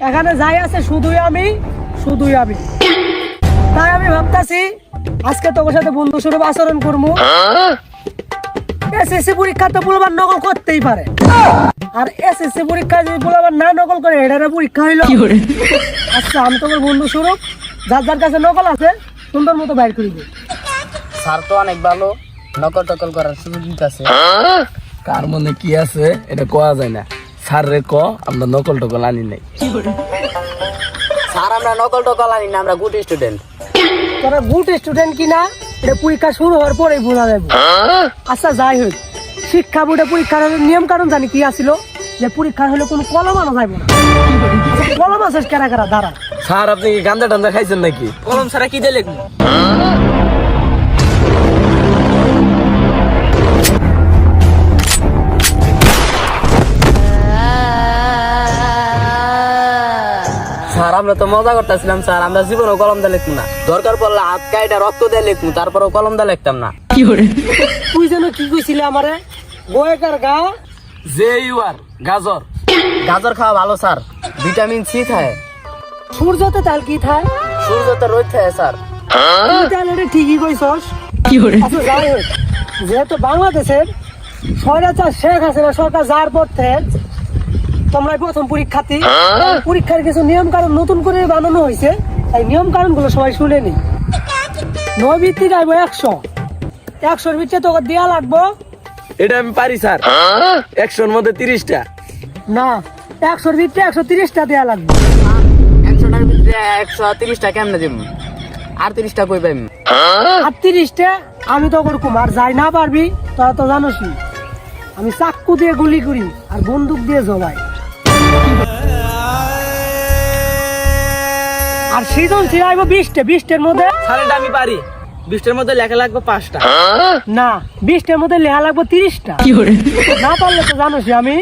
এখানে যাই আছে শুধুই আমি তাই আমি ভাবতাছি আজকে তোর সাথে বন্ধু স্বরূপ আচরণ করবো। এসএসসি পরীক্ষা তো বলবার নকল করতেই পারে, আর এসএসসি পরীক্ষা যদি বলবার না নকল করে এটা পরীক্ষা হইলো। আচ্ছা আমি তোমার বন্ধু স্বরূপ যার যার কাছে নকল আছে সুন্দর মতো বাইর করে দিই। স্যার তো অনেক ভালো, নকল টকল করার সুযোগ দিতেছে। কার মনে কি আছে এটা কোয়া যায় না। স্যার রে ক আমরা নকল টকল আনি নাই। স্যার আমরা নকল টকল আনি না, আমরা গুড স্টুডেন্ট। তোরা গুড স্টুডেন্ট কিনা এটা পরীক্ষা শুরু হওয়ার পরেই বোঝা যাবে। আচ্ছা যাই হোক, শিক্ষা বোর্ডে পরীক্ষার নিয়ম কানুন জানি কি আছিল, যে পরীক্ষা হলে কোনো কলম আনা যাইব না। কলম আছে কারা কারা দাঁড়া। স্যার আপনি কি গান্দা টান্দা খাইছেন নাকি? কলম ছাড়া কি দিয়ে লিখবো? স্যার আমরা তো মজা করতেছিলাম স্যার, আমরা জীবনও কলম দিয়ে লিখবো না। দরকার পড়লে হাত কাইটা রক্ত দিয়ে লিখবো, তারপরেও কলম দিয়ে লিখতাম না। তুই যেন কি কইছিলি আমারে, গোয়েকার গা যে ইউ আর গাজর। গাজর খাওয়া ভালো স্যার, ভিটামিন সি থাকে। সূর্যতে তাল কি থায়? সূর্যতে রোদ থাকে স্যার। তুই তাহলে এটা ঠিকই কইছস। আচ্ছা যাই হোক, যেহেতু বাংলাদেশের স্বৈরাচার শেখ হাসিনা সরকার যার পর থেকে তোমরা প্রথম পরীক্ষার্থী, পরীক্ষার কিছু নিয়ম কানুন নতুন করে বানানো হয়েছে, এই নিয়ম কানুন গুলো সবাই শুনে নি। 9 ভিত্তিক আইব 100, 100-র ভিতরে তোকে দেয়া লাগবো এটা আমি পারি স্যার। 100-র মধ্যে 30টা। না, 100-র ভিতরে 130টা দেয়া লাগবে। 100টার ভিতরে 130টা কেমনে দিব? আর 30টা কই পাইম? আর 30টা আমি তো করকুম, আর যাই না পারবি তোরা তো জানোসই আমি চাক্কু দিয়ে গুলি করি আর বন্দুক দিয়ে জবাই। আর সৃজনশীল আইব 20টার মধ্যে। স্যার এটা আমি পারি। 20টার মধ্যে লেখা লাগবে 5টা। না, 20টার মধ্যে লেখা লাগবে 30টা। না পারলে তো জানোসই আমি